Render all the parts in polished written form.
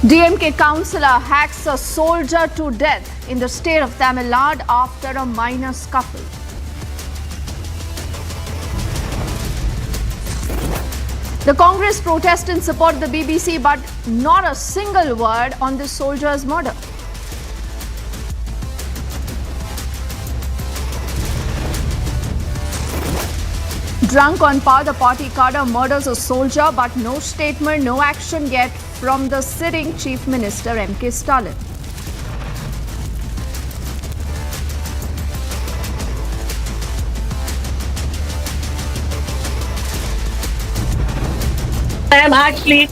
DMK councillor hacks a soldier to death in the state of Tamil Nadu after a minor scuffle. The Congress protestants support the BBC, but not a single word on this soldier's murder. Drunk on power, the party cadre murders a soldier, but no statement, no action yet from the sitting Chief Minister MK Stalin. I am actually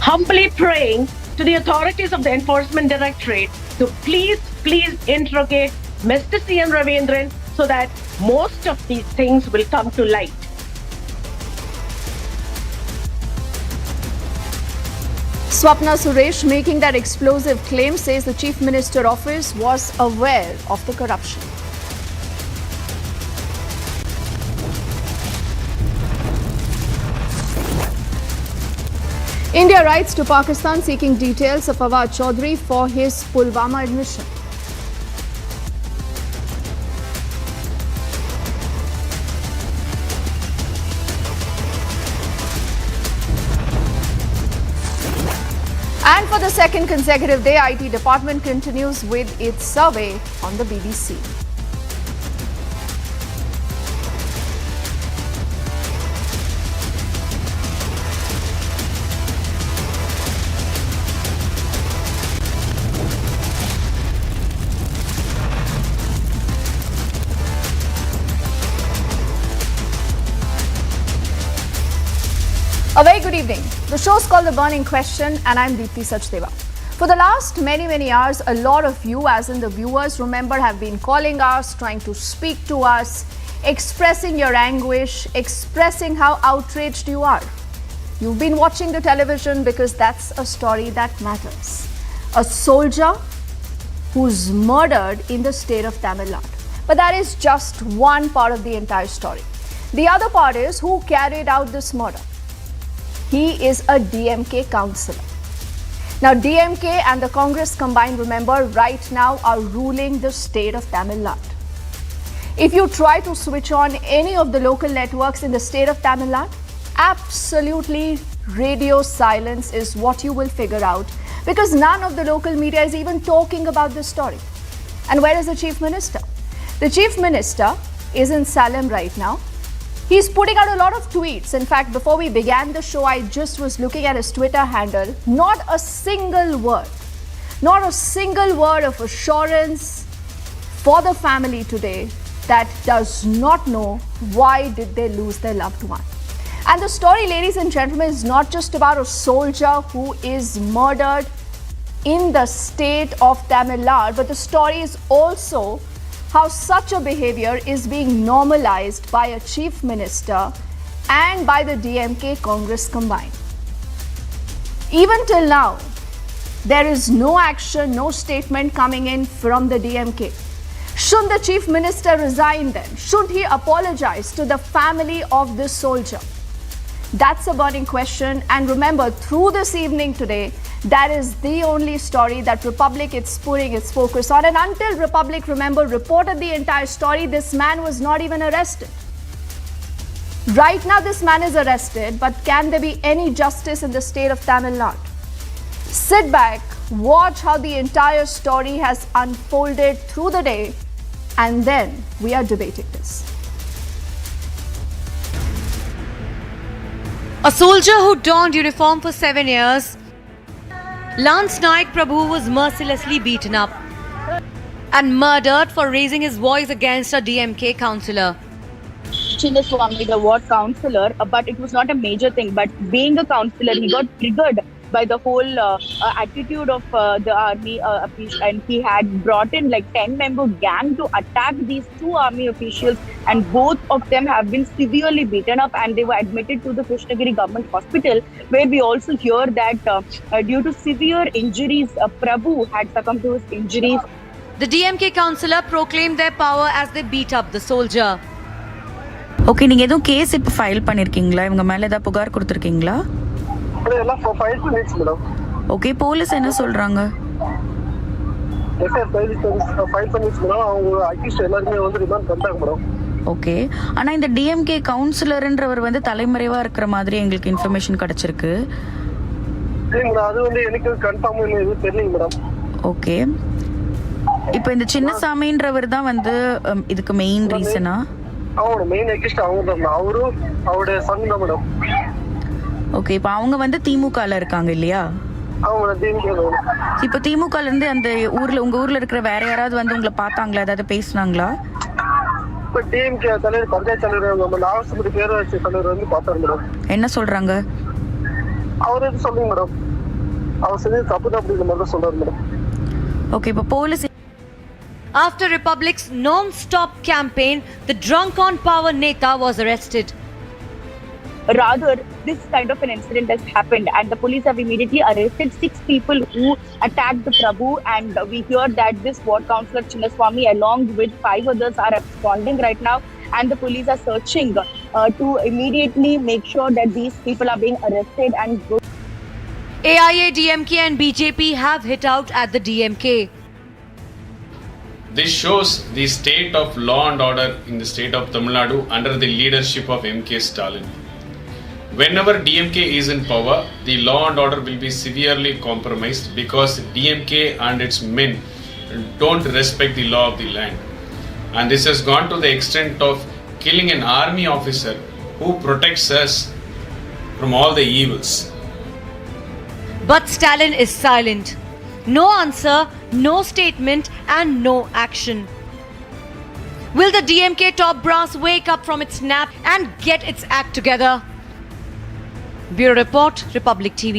humbly praying to the authorities of the Enforcement Directorate to please interrogate Mr. CM Ravindran so that most of these things will come to light. Swapna Suresh, making that explosive claim, says the Chief Minister office was aware of the corruption. India writes to Pakistan seeking details of Fawad Chaudhry for his Pulwama admission. And for the second consecutive day, IT department continues with its survey on the BBC. A very good evening. The show's called The Burning Question and I'm Deepthi Sachdeva. For the last many hours, a lot of you, as in the viewers, remember, have been calling us, trying to speak to us, expressing your anguish, expressing how outraged you are. You've been watching the television because that's a story that matters. A soldier who's murdered in the state of Tamil Nadu. But that is just one part of the entire story. The other part is who carried out this murder. He is a DMK councillor. Now, DMK and the Congress combined, remember, right now are ruling the state of Tamil Nadu. If you try to switch on any of the local networks in the state of Tamil Nadu, absolutely radio silence is what you will figure out, because none of the local media is even talking about this story. And where is the Chief Minister? The Chief Minister is in Salem right now. He's putting out a lot of tweets. In fact, before we began the show, I just was looking at his Twitter handle. Not a single word of assurance for the family today that does not know why did they lose their loved one. And the story, ladies and gentlemen, is not just about a soldier who is murdered in the state of Tamil Nadu, but the story is also how such a behavior is being normalized by a chief minister and by the DMK Congress combined. Even till now, there is no action, no statement coming in from the DMK. Should the chief minister resign then? Should he apologize to the family of this soldier? That's a burning question. And remember, through this evening today, that is the only story that Republic is putting its focus on. And until Republic, remember, reported the entire story, this man was not even arrested. Right now, this man is arrested, but can there be any justice in the state of Tamil Nadu? Sit back, watch how the entire story has unfolded through the day, and then we are debating this. A soldier who donned uniform for 7 years, Lance Naik Prabhu, was mercilessly beaten up and murdered for raising his voice against a DMK councillor. Chinnaswamy, the ward councillor, but it was not a major thing. But being a councillor, he got triggered by the whole attitude of the army and he had brought in like 10-member gang to attack these two army officials, and both of them have been severely beaten up and they were admitted to the Krishnagiri government hospital, where we also hear that due to severe injuries, Prabhu had succumbed to his injuries. The DMK councillor proclaimed their power as they beat up the soldier. Okay, நீங்க எதுவும் case இப்போ file பண்ணிருக்கீங்களா? இவங்க மேல ஏதாவது புகார் கொடுத்துருக்கீங்களா? எல்லாம் file பண்ணிருக்கீங்க மேடம். ஓகே, போலீஸ் என்ன சொல்றாங்க? எஃப்ஐஆர் ஃபைல் பண்ணிச்சு மேடம். அவங்க அக்யூஸ்ட் எல்லாருமே வந்து ரிமாண்ட் பண்ணிட்டாங்க மேடம். ஓகே, ஆனா இந்த டிஎம்கே கவுன்சிலர்ன்றவர் வந்து தலைமறைவா இருக்கிற மாதிரி எங்களுக்கு இன்ஃபர்மேஷன் கிடைச்சிருக்கு. இல்லைங்க மேடம், அது வந்து எனக்கு கன்ஃபார்ம் எதுவும் தெரியலைங்க மேடம். ஓகே, இப்போ இந்த சின்னசாமின்றவர் தான் வந்து இதுக்கு மெயின் ரீசனா? அவங்களோட மெயின் அக்யூஸ்ட் அவங்க தான். அவரும் அவருடைய சன் தான் மேடம். ஓகே, இப்போ அவங்க வந்து திமுகல இருக்காங்க இல்லையா? அவங்களோட DMK மேடம். இப்போ திமுகல இருந்து அந்த ஊர்ல, உங்க ஊர்ல இருக்கிற வேற யாராவது வந்து உங்களை பார்த்தாங்களா, ஏதாவது பேசுனாங்களா? இப்போ DMK தலைவர், பஞ்சாயத்து தலைவர், நம்ம நாகசபதி பேரரசு தலைவர் வந்து பார்த்தாரு மேடம். என்ன சொல்றாங்க? அவர் எது சொல்லுங்க மேடம், அவர் செஞ்சது தப்பு தான் அப்படிங்கிற மாதிரி தான் சொல்றாரு மேடம். ஓகே, இப்போ police After Republic's non-stop campaign, the drunk on power Neta was arrested. Rather, this kind of an incident has happened and the police have immediately arrested 6 people who attacked the Prabhu, and we hear that this ward councillor Chinnaswamy along with 5 others are absconding right now, and the police are searching to immediately make sure that these people are being arrested and AIA, DMK and BJP have hit out at the DMK. This shows the state of law and order in the state of Tamil Nadu under the leadership of MK Stalin. Whenever DMK is in power, the law and order will be severely compromised because DMK and its men don't respect the law of the land. And this has gone to the extent of killing an army officer who protects us from all the evils. But Stalin is silent. No answer, no statement and no action. Will the DMK top brass wake up from its nap and get its act together? Bureau Report, Republic TV.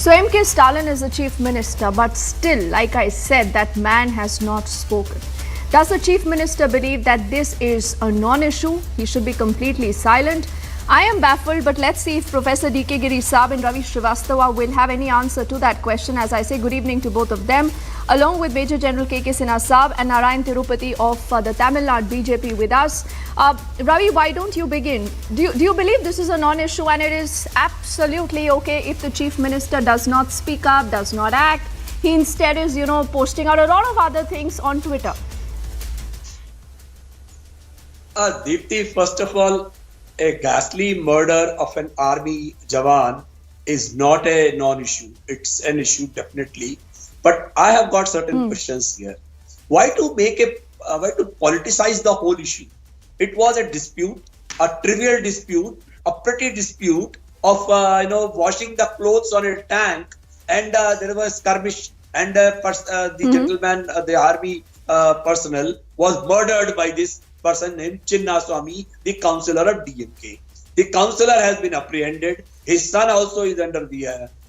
So MK Stalin is the chief minister, but still, like I said, that man has not spoken. Does the chief minister believe that this is a non-issue? He should be completely silent. I am baffled, but let's see if Professor D.K. Giri Saab and Ravi Srivastava will have any answer to that question. As I say, good evening to both of them, along with Major General K.K. Sinha Saab and Narayan Tirupati of the Tamil Nadu BJP with us. Ravi, why don't you begin? Do you believe this is a non-issue and it is absolutely okay if the chief minister does not speak up, does not act? He instead is, posting out a lot of other things on Twitter. Deepthi, first of all, a ghastly murder of an army jawan is not a non-issue. It's an issue definitely. But I have got certain questions here. Why to politicize the whole issue? It was a dispute, a trivial dispute, a petty dispute of washing the clothes on a tank, and there was skirmish, and the gentleman, the army personnel was murdered by this person named Chinnaswamy, the councillor of DMK. The councillor has been apprehended. His son also is under the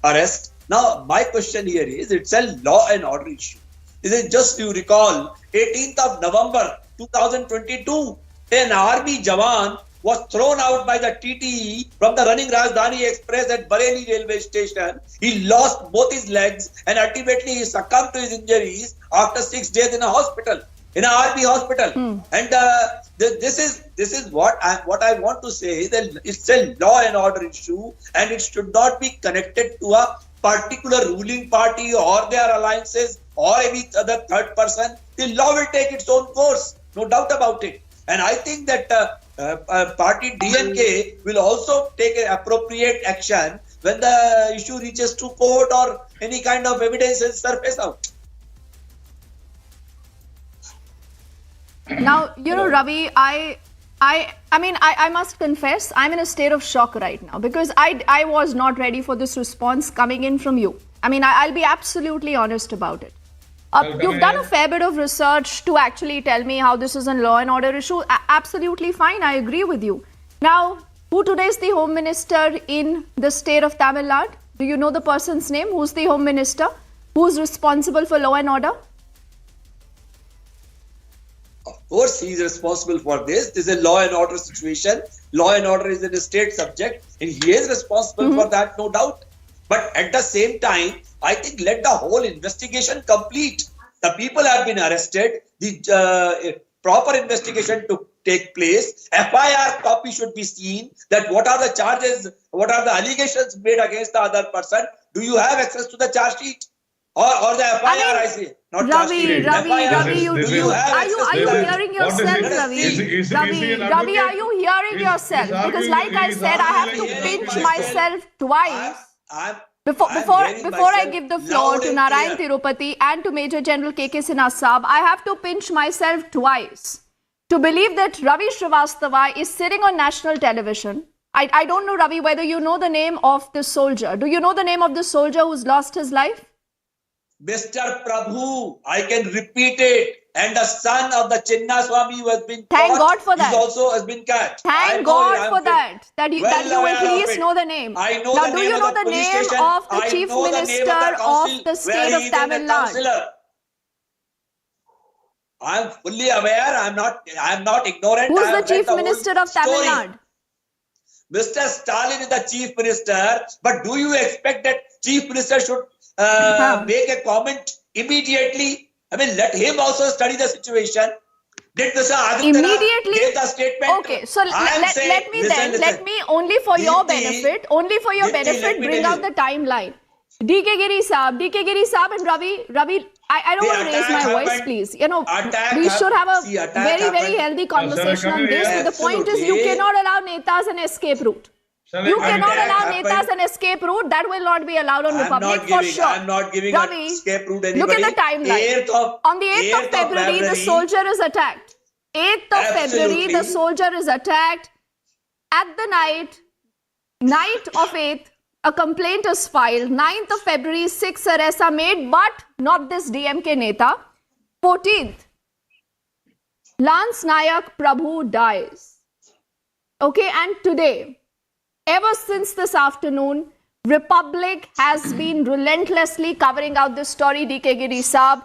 arrest. Now, my question here is, it's a law and order issue. Is it just, you recall, 18th of November 2022, an army jawan was thrown out by the TTE from the running Rajdhani Express at Bareilly railway station. He lost both his legs and ultimately he succumbed to his injuries after 6 days in a hospital. In an army hospital. And this is what I want to say, that it's a law and order issue and it should not be connected to a particular ruling party or their alliances or any other third person. The law will take its own course, no doubt about it. And I think that party DMK will also take an appropriate action when the issue reaches to court or any kind of evidence is surface out. Now, Ravi, I must confess, I'm in a state of shock right now because I was not ready for this response coming in from you. I'll be absolutely honest about it. You've done a fair bit of research to actually tell me how this is a law and order issue. Absolutely fine, I agree with you. Now, who today is the Home Minister in the state of Tamil Nadu? Do you know the person's name? Who's the Home Minister? Who's responsible for law and order? Of course, he is responsible for this. This is a law and order situation. Law and order is a state subject, and he is responsible for that, no doubt. But at the same time, I think let the whole investigation complete. The people have been arrested. The proper investigation took take place. FIR copy should be seen. That what are the charges, what are the allegations made against the other person? Do you have access to the charge sheet or the FIR? I say not charge sheet. Ravi, FIR. Ravi, Do you have are access you to that? hearing What is yourself, it? Ravi? Ravi, are you hearing yourself? Because like I said, I have to pinch myself twice. Before I give the floor to Narayan Tirupati and to Major General KK Sinha Saab, I have to pinch myself twice to believe that Ravi Srivastava is sitting on national television. I don't know, Ravi, whether you know the name of this soldier. Do you know the name of the soldier who's lost his life? Mr. Prabhu, I can repeat it. And the son of the Chinna Swami who has been Thank caught, God for that. He also has been catch. Thank God for that. That you will at least know the name. I know now, the do name you know of the the police name station. of the I Chief know the name Minister of the council of the state where of he is a Tamil Nadu? councillor. I am fully aware. I am not ignorant. Who's I the have read Chief the whole Minister of Tamil story. Nadu? Mr. Stalin is the Chief Minister, but do you expect that Chief Minister should make a comment immediately? I mean, let him also study the situation. Did Mr. Aditya Immediately? give the statement? Okay, so let me only for your benefit, bring out the timeline. DK Giri Saab and Ravi, I don't want to raise my voice, please. You know, we should have a very healthy conversation on this. But the point is, you cannot allow Netas an escape route. You cannot allow Netas an escape route. That will not be allowed on Republic for sure. I'm not giving Ravi, escape route anybody. look at the timeline. On the 8th of February, the soldier is attacked. 8th of February, the soldier is attacked. At the night of 8th, a complaint is filed. 9th of February, 6 arrests are made, but not this DMK Neta. 14th, Lance Nayak Prabhu dies. Okay, and today, ever since this afternoon, Republic has been relentlessly covering out this story, DK Giri Saab.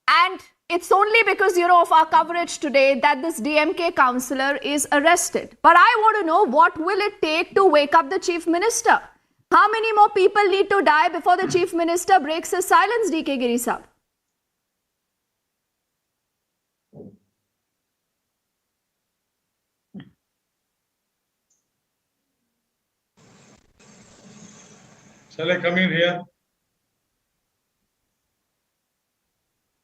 And it's only because, of our coverage today that this DMK councillor is arrested. But I want to know, what will it take to wake up the Chief Minister? How many more people need to die before the Chief Minister breaks his silence, DK Giri Saab? Shall I come in here?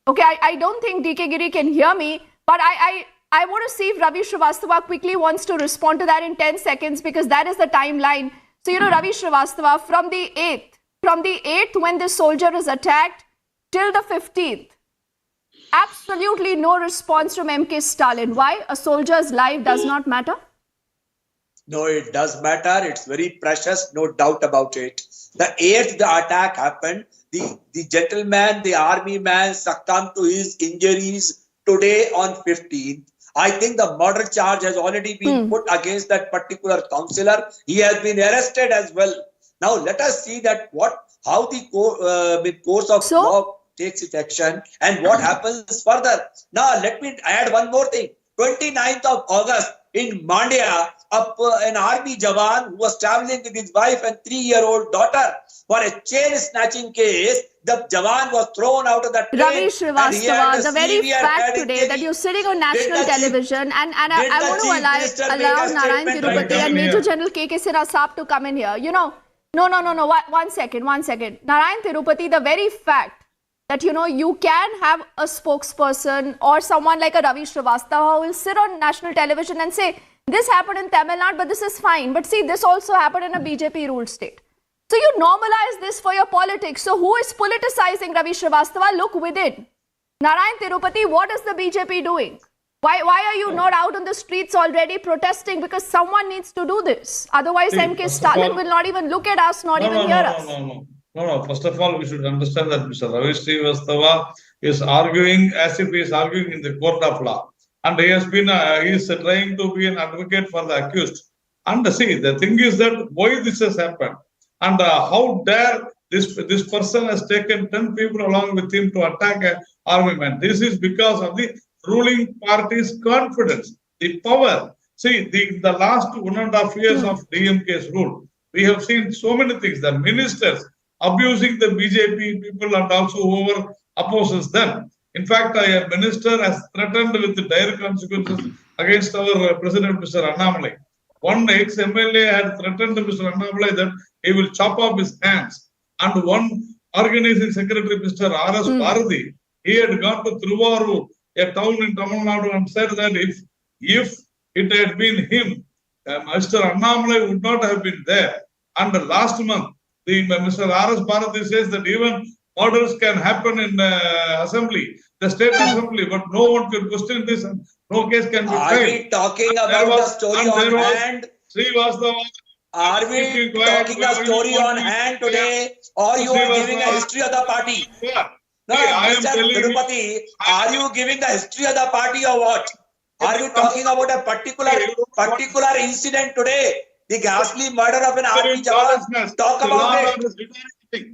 Okay, I don't think DK Giri can hear me, but I want to see if Ravi Srivastava quickly wants to respond to that in 10 seconds, because that is the timeline. So, Ravi Srivastava, from the 8th when this soldier is attacked till the 15th, absolutely no response from MK Stalin. Why? A soldier's life does not matter? No, it does matter. It's very precious, no doubt about it. The 8th, the attack happened. The gentleman, the army man succumbed to his injuries today on 15th. I think the murder charge has already been put against that particular councillor. He has been arrested as well. Now let us see that how the course of law takes its action and what happens further. Now let me add one more thing. 29th of August in Mandya, an army Jawan who was traveling with his wife and 3-year-old daughter for a chain snatching case, the Jawan was thrown out of the train. Ravi Srivastava, the very fact today that you're sitting on national television, and I want to allow Narayan Tirupati and Major General KK Sinha Saab to come in here. No. One second. Narayan Tirupati, the very fact that, you can have a spokesperson or someone like a Ravi Srivastava who will sit on national television and say, this happened in Tamil Nadu, but this is fine. But see, this also happened in a BJP-ruled state. So you normalize this for your politics. So who is politicizing Ravi Srivastava? Look within. Narayan Tirupati, what is the BJP doing? Why are you not out on the streets already protesting? Because someone needs to do this. Otherwise, MK Stalin will not even look at us, not even hear us. No. First of all, we should understand that Mr. Ravi Srivastava is arguing as if he is arguing in the court of law. And he is trying to be an advocate for the accused. And see, the thing is that why this has happened and how dare this person has taken 10 people along with him to attack an army man. This is because of the ruling party's confidence, the power. See, the last 1.5 years of DMK's rule, we have seen so many things. The ministers abusing the BJP people and also whoever opposes them. In fact, a minister has threatened with dire consequences against our President, Mr. Annamalai. One ex-MLA had threatened Mr. Annamalai that he will chop off his hands. And one organizing secretary, Mr. R.S. Bharati, he had gone to Thiruvarur, a town in Tamil Nadu, and said that if it had been him, Mr. Annamalai would not have been there. And last month, Mr. R.S. Bharati says that even murders can happen in assembly, the state assembly, but no one can question this and no case can be Are filed. we talking about the story on hand? Are we talking the story on hand today, or you are giving a history of the party? No, Mr. Tirupati, are you giving the history of the party or what? Are you talking about a particular incident today? The ghastly murder of an army jawan? Talk about it.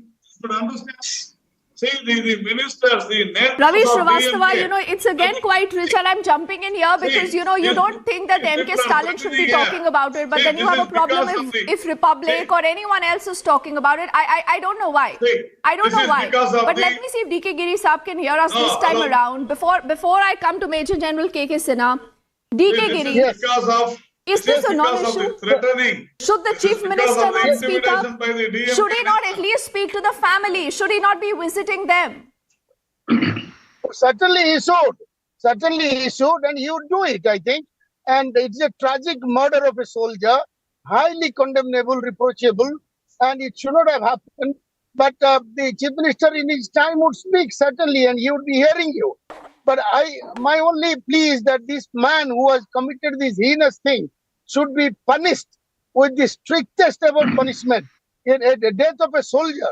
See, the ministers, the Neta Ravi of Srivastava, DMK, it's again quite rich, and I'm jumping in here because, you don't think that MK Stalin should be talking about it, but then you have a problem if Republic or anyone else is talking about it. I don't know why. I don't know why. But let me see if DK Giri Saab can hear us this time around. Before I come to Major General KK Sinha, DK Giri, is this a non-issue? Should the Chief Minister not speak up? Should he not at least speak to the family? Should he not be visiting them? Certainly he should. Certainly he should, and he would do it, I think. And it's a tragic murder of a soldier, highly condemnable, reproachable, and it should not have happened. But the Chief Minister in his time would speak, certainly, and he would be hearing you. But my only plea is that this man who has committed this heinous thing should be punished with the strictest ever punishment. The death of a soldier,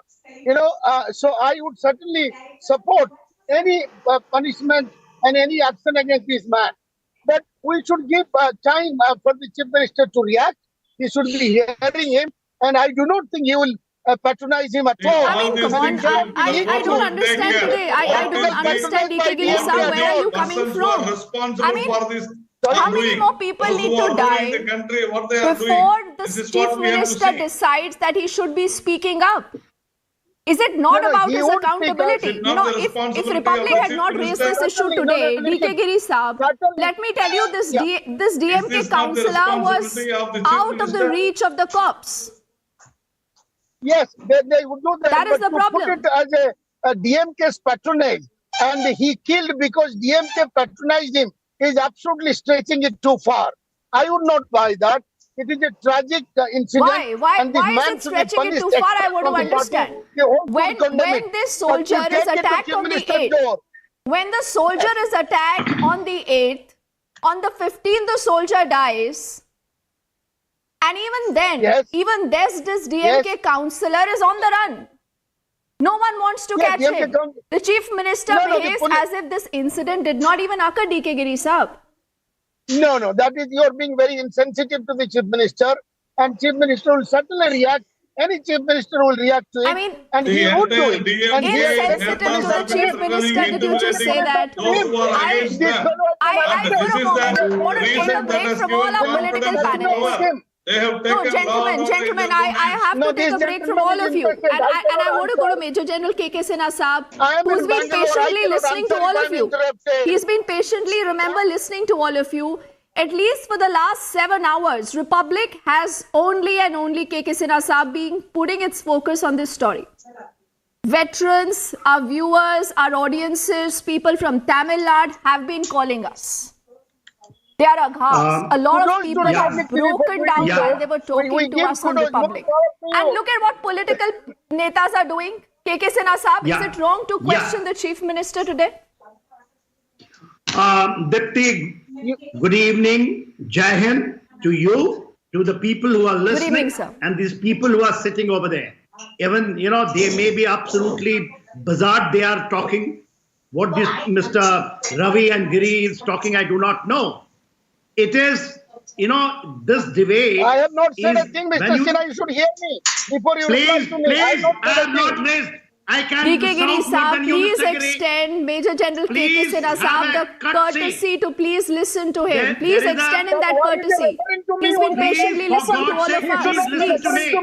so I would certainly support any punishment and any action against this man. But we should give time for the Chief Minister to react. He should be hearing him, and I do not think he will patronize him at all. I mean, come on, I don't understand today. I don't understand, DK Giri Saab, where are you coming from? I mean, how many more people need to die before the Chief Minister decides that he should be speaking up? Is it not about his accountability? If Republic had not raised this issue today, DK Giri Saab, let me tell you, this DMK councillor was out of the reach of the cops. Yes, they would do that. That is the problem. To put it as a DMK's patronage, and he killed because DMK patronized him, is absolutely stretching it too far. I would not buy that. It is a tragic incident. Why is it stretching it too far? I want to understand. When this soldier is attacked on the 8th, when the soldier is attacked on the 8th, on the 15th the soldier dies. And even then, this DMK councillor is on the run. No one wants to catch him. The Chief Minister behaves as if this incident did not even occur, DK Giri Saab. No, that is, you're being very insensitive to the Chief Minister, and Chief Minister will certainly react. Any Chief Minister will react to it, and he would do it. Insensitive to the Chief Minister, did you just say that? I want to take a break from all our political panelists. No, gentlemen, I have to take a break from all of you. And I want to go to Major General KK Sinha Saab, who's been patiently listening to all of you. He's been patiently, listening to all of you. At least for the last 7 hours, Republic has only and only KK Sinha Saab putting its focus on this story. Veterans, our viewers, our audiences, people from Tamil Nadu have been calling us. They are aghast. A lot of people have broken down while they were talking to us on Republic. And look at what political netas are doing. KK Sinha Saab, is it wrong to question the Chief Minister today? Dipti, good evening, Jai Hind, to you, to the people who are listening, good evening, sir. And these people who are sitting over there. Even, they may be absolutely bizarre, they are talking. What this Mr. Ravi and Giri is talking, I do not know. It is, this debate. I have not said a thing, Mr. Sinha. You should hear me before you reply to me. Please, I have not raised. I can't DK Giri Saab, please extend Major General KK Sinha Saab the courtesy to please listen to him. Please extend him that courtesy. He's been patiently listening to all of us. Please.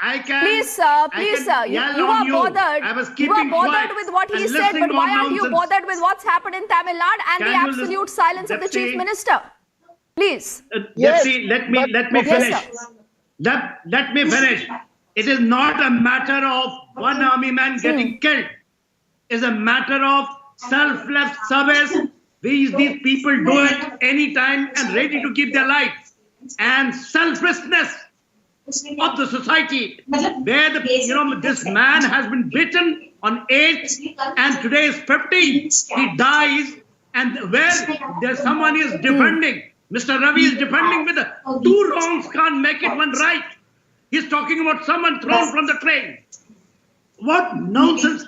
I can. Please, sir, please, sir. You are bothered. I was You keeping are bothered quiet with what he and said, listening but why on aren't you nonsense. bothered with what's happened in Tamil Nadu and Can the you absolute listen- silence of the Chief Deputy- Minister? Please. Yes, Let me but- Yes, finish. sir. Let me finish. It is not a matter of one army man getting killed. It's a matter of selfless service. These people do it anytime and ready to give their life. And selflessness of the society, where this man has been beaten on 8th and today is 15th. He dies, and where there's someone is defending. Mr. Ravi is defending with two wrongs can't make it one right. He's talking about someone thrown from the train. What nonsense!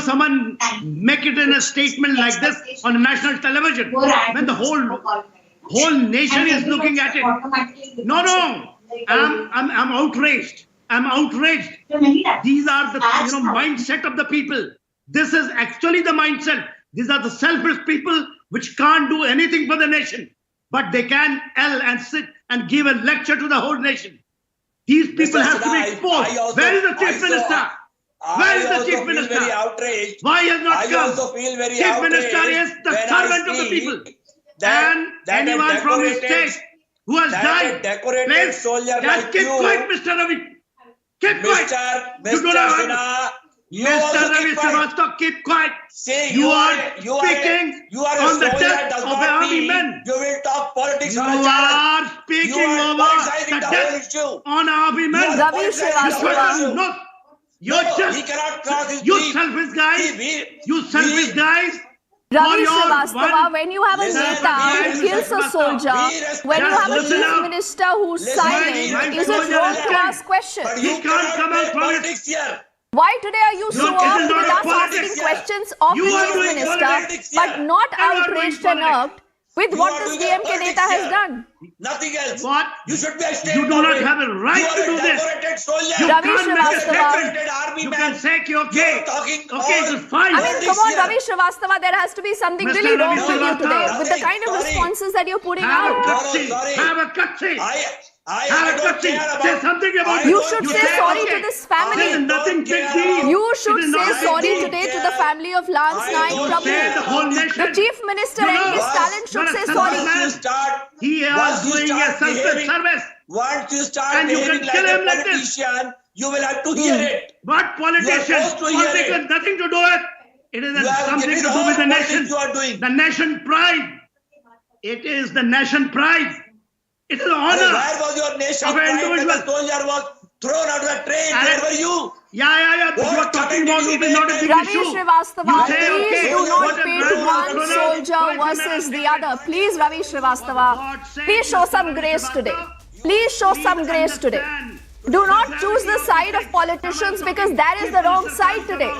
Someone make it in a statement like this on national television when the whole nation is looking at it. No. I'm outraged. I'm outraged. These are the mindset of the people. This is actually the mindset. These are the selfish people which can't do anything for the nation, but they can yell and sit and give a lecture to the whole nation. These people have to be exposed. Where is the Chief Minister? Where is the Chief Minister? Why has not come? Chief Minister is the servant of the people. And anyone from his state who has died, please just keep quiet, Mr. Ravi. Keep quiet. You don't have Mr. Ravi Srivastava, keep quiet. You are speaking on the death of the army men. You will talk politics You on a channel. are speaking You are over politicizing the the whole death issue. on army men. Ravi You Srivastava. should not. You're No, just he cannot cross his you beam. selfish guys. We- You selfish we- guys. Ravi For your Srivastava, one- when you have a Listen, Neta who we kills a respect- soldier, we respect- when you have a Listen Chief up. Minister who's Listen, silent, we is it respect- wrong to ask questions? But He you can't come out make from it. politics here. Why today are you so This is armed not with a us politics asking here. questions of You the are Chief doing Minister, politics here. but not You are doing outraged and politics. irked with You what are this doing DMK politics Neta has here. done? Nothing else. What? You should be ashamed. You do of not it. have a right You are to do a this. decorated soldier. You Ravi can't make a Srivastava. statement. Decorated army You man. can say, okay, You are talking okay, all it's fine. I mean, This come on, year. Ravi Srivastava, there has to be something Mr. really wrong Ravi with you today. Srivastava. With the kind of Sorry. responses that you're putting Have a out. gutsy. sorry. Have a gutsy. I Have a don't gutsy. care about. Say something about I You don't should care say sorry about- to this family. This is nothing don't big care deal. about- You should It is say not big sorry deal. today to the family of Lance I Naik don't Prabhu. Say the whole The nation. Chief Minister You and know, his once- talent should when a say selfish sorry. man- Once you start, He is once you doing a start selfless behaving- service. once you start And you behaving can like kill a him like this. politician, you will have to hear it. What politician? supposed to hear Politics it. has nothing to do with it. It is You have something given to do all with the politics nation. you are doing. The nation pride. It is the nation pride. It is the Where honor. was your nation of an pride when individual. the soldier was thrown out of the train? And- Where were you? Yeah. But What you are talking comment about did it he is not a make? big Ravi issue. Srivastava, You say, please okay, do what not a pit brand one of soldier Wait a versus minute. the other. Please, Ravi Srivastava, please show some grace today. Please show some grace today. Do not choose the side of politicians because that is the wrong side today.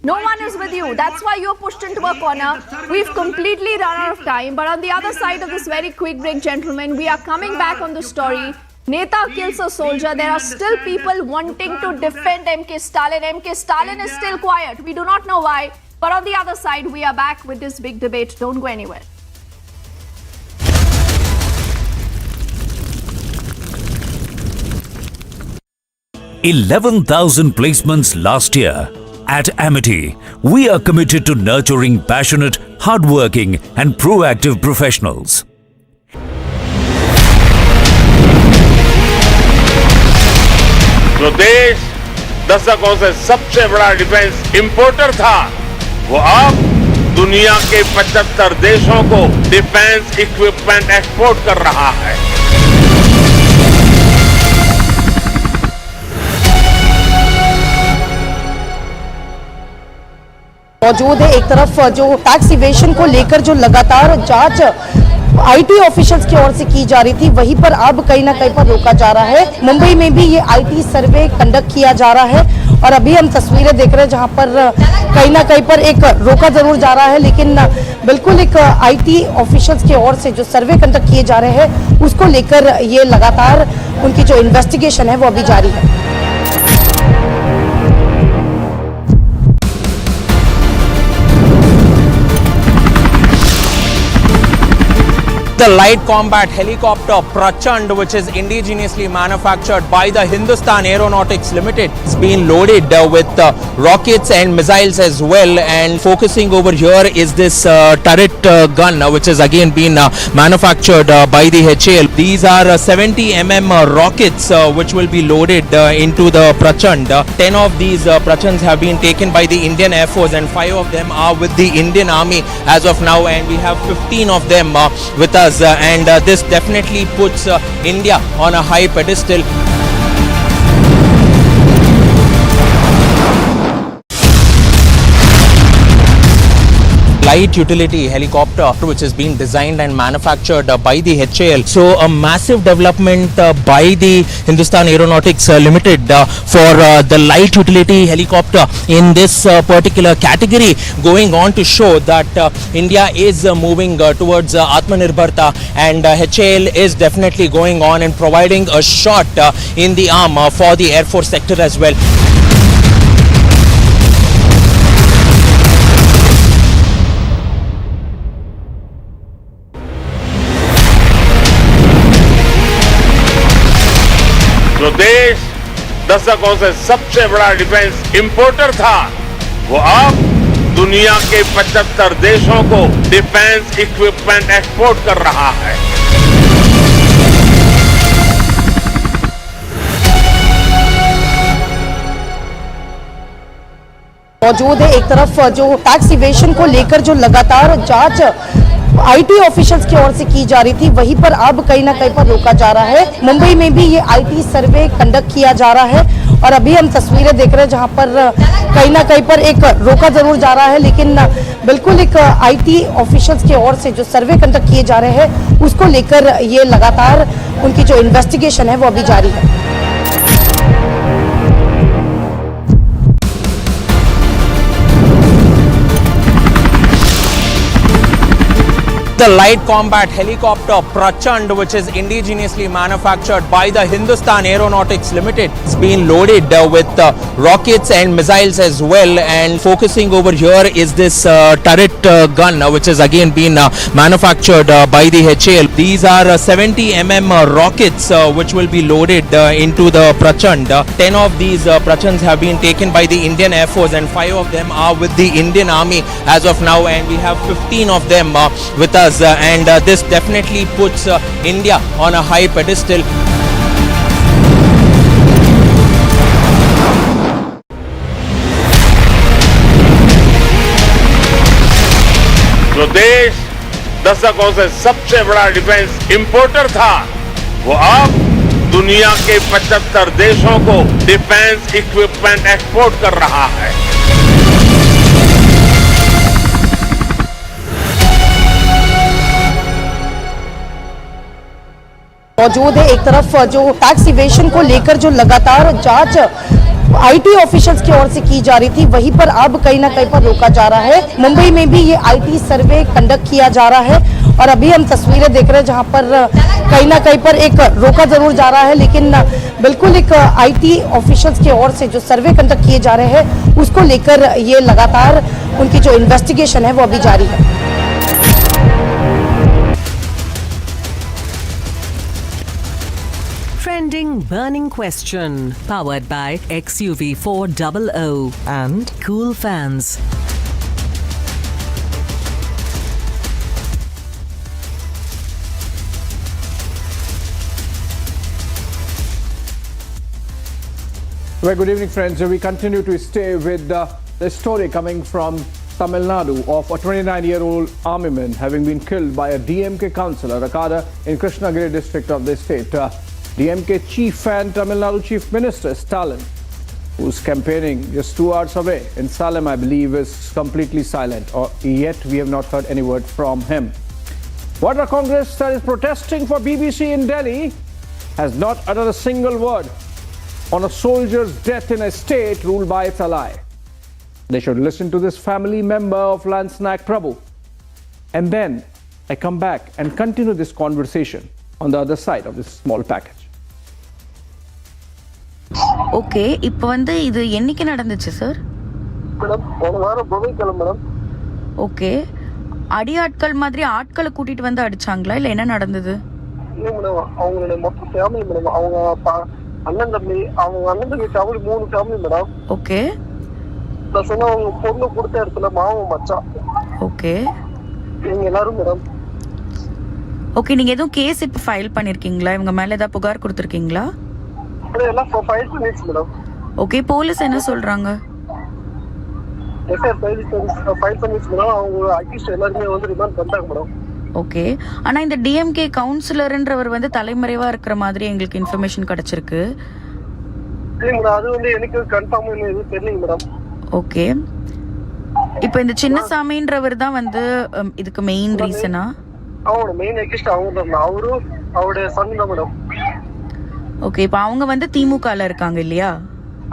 No one is with you. That's why you're pushed into a corner. We've completely run out of time. But on the other side of this very quick break, gentlemen, we are coming back on the story. Neta kills a soldier. There are still people wanting to defend MK Stalin. MK Stalin is still quiet. We do not know why. But on the other side, we are back with this big debate. Don't go anywhere. 11,000 placements last year. At Amity, we are committed to nurturing passionate, hardworking, and proactive professionals. जो देश दशकों से सबसे बड़ा defence importer था, वो अब दुनिया के 75 देशों को डिफेंस इक्विपमेंट एक्सपोर्ट कर रहा है। मौजूद है। एक तरफ जो टैक्स इवेशन को लेकर जो लगातार जांच आईटी ऑफिशियल्स की ओर से की जा रही थी, वहीं पर अब कहीं ना कहीं पर रोका जा रहा है। मुंबई में भी ये आईटी सर्वे कंडक्ट किया जा रहा है और अभी हम तस्वीरें देख रहे हैं जहां पर कहीं ना कहीं पर एक रोका जरूर जा रहा है, लेकिन बिल्कुल एक आईटी ऑफिशियल्स की ओर से जो सर्वे कंडक्ट किए जा रहे हैं उसको लेकर ये लगातार उनकी जो इन्वेस्टिगेशन है वो अभी जारी है। The light combat helicopter Prachand, which is indigenously manufactured by the Hindustan Aeronautics Limited, has been loaded with rockets and missiles as well. And focusing over here is this turret gun, which has again been manufactured by the HAL. These are 70 mm rockets which will be loaded into the Prachand. 10 of these Prachands have been taken by the Indian Air Force and 5 of them are with the Indian Army as of now, and we have 15 of them with us, and this definitely puts India on a high pedestal. Light utility helicopter which is being designed and manufactured by the HAL. So a massive development by the Hindustan Aeronautics Limited for the light utility helicopter in this particular category, going on to show that India is moving towards Atmanirbharta, and HAL is definitely going on and providing a shot in the arm for the Air Force sector as well. जो देश दशकों से सबसे बड़ा defence importer था, वो अब दुनिया के 75 देशों को डिफेंस इक्विपमेंट एक्सपोर्ट कर रहा है। मौजूद है। एक तरफ जो टैक्स इवेशन को लेकर जो लगातार जांच आईटी ऑफिशियल्स की ओर से की जा रही थी, वहीं पर अब कहीं ना कहीं पर रोका जा रहा है। मुंबई में भी ये आईटी सर्वे कंडक्ट किया जा रहा है और अभी हम तस्वीरें देख रहे हैं जहां पर कहीं ना कहीं पर एक रोका जरूर जा रहा है, लेकिन बिल्कुल एक आईटी ऑफिशियल्स की ओर से जो सर्वे कंडक्ट किए जा रहे हैं उसको लेकर ये लगातार उनकी जो इन्वेस्टिगेशन है वो अभी जारी है। The light combat helicopter Prachand, which is indigenously manufactured by the Hindustan Aeronautics Limited, has been loaded with rockets and missiles as well. And focusing over here is this turret gun, which has again been manufactured by the HAL. These are 70 mm rockets which will be loaded into the Prachand. 10 of these Prachands have been taken by the Indian Air Force and 5 of them are with the Indian Army as of now, and we have 15 of them with us. And this definitely puts India on a high pedestal. जो देश दशकों से सबसे बड़ा defence importer था, वो अब दुनिया के 75 देशों को डिफेंस इक्विपमेंट एक्सपोर्ट कर रहा है। मौजूद है। एक तरफ जो टैक्स इवेशन को लेकर जो लगातार जांच आईटी ऑफिशियल्स की ओर से की जा रही थी, वहीं पर अब कहीं ना कहीं पर रोका जा रहा है। मुंबई में भी ये आईटी सर्वे कंडक्ट किया जा रहा है और अभी हम तस्वीरें देख रहे हैं जहां पर कहीं ना कहीं पर एक रोका जरूर जा रहा है, लेकिन बिल्कुल एक आईटी ऑफिशियल्स की ओर से जो सर्वे कंडक्ट किए जा रहे हैं उसको लेकर ये लगातार उनकी जो इन्वेस्टिगेशन है वो अभी जारी है। Trending burning question, powered by XUV400 and Cool Fans. Well, good evening, friends. We continue to stay with the story coming from Tamil Nadu of a 29-year-old army man having been killed by a DMK councillor, Rakada, in Krishnagiri district of the state. DMK chief and Tamil Nadu chief minister Stalin, who's campaigning just 2 hours away in Salem, I believe, is completely silent, or yet we have not heard any word from him. Water Congress that is protesting for BBC in Delhi has not uttered a single word on a soldier's death in a state ruled by its ally. They should listen to this family member of Lance Naik Prabhu. And then I come back and continue this conversation on the other side of this small package. Okay, இப்போ வந்து இது என்னைக்கு நடந்துச்சு sir? Madam போன வாரம் புதன்கிழமை madam. Okay, அடியாட்கள் மாதிரி ஆட்களை கூட்டிட்டு வந்து அடிச்சாங்களா இல்ல என்ன நடந்தது? இல்ல மேடம், அவங்களோட மொத்த ஃபேமிலி மேடம். அவங்க அண்ணன் தம்பி, அவங்க அண்ணன் தம்பி ஃபேமிலி 3 ஃபேமிலி மேடம். ஓகே. நான் சொன்ன அவங்க பொண்ணு கொடுத்த இடத்துல மாவும் மச்சான். ஓகே. நீங்க எல்லாரும் மேடம். ஓகே, நீங்க எதுவும் கேஸ் இப்ப ஃபைல் பண்ணிருக்கீங்களா? இவங்க மேல ஏதாவது புகார் கொடுத்திருக்கீங்களா? எல்லாம் ஃபைல் பண்ணிடுச்சு மேடம். ஓகே, போலீஸ் என்ன சொல்றாங்க? எஃப்ஐஆர் ஃபைல் பண்ணிடுச்சு மேடம். அவங்க அக்யூஸ்ட் எல்லாருமே வந்து ரிமாண்ட் பண்ணிட்டாங்க மேடம். ஓகே, ஆனா இந்த டிஎம்கே கவுன்சிலர்ன்றவர் வந்து தலைமறைவா இருக்கிற மாதிரி எங்களுக்கு இன்ஃபர்மேஷன் கிடைச்சிருக்கு. இல்லைங்க மேடம், அது வந்து எனக்கு கன்ஃபார்ம் எதுவும் தெரியலைங்க மேடம். ஓகே, இப்போ இந்த சின்னசாமின்றவர் தான் வந்து இதுக்கு மெயின் ரீசனா? அவரோட மெயின் அக்யூஸ்ட் அவங்க தான். அவரும் அவருடைய சன் தான் மேடம். ஓகே, இப்போ அவங்க வந்து திமுகல இருக்காங்க இல்லையா?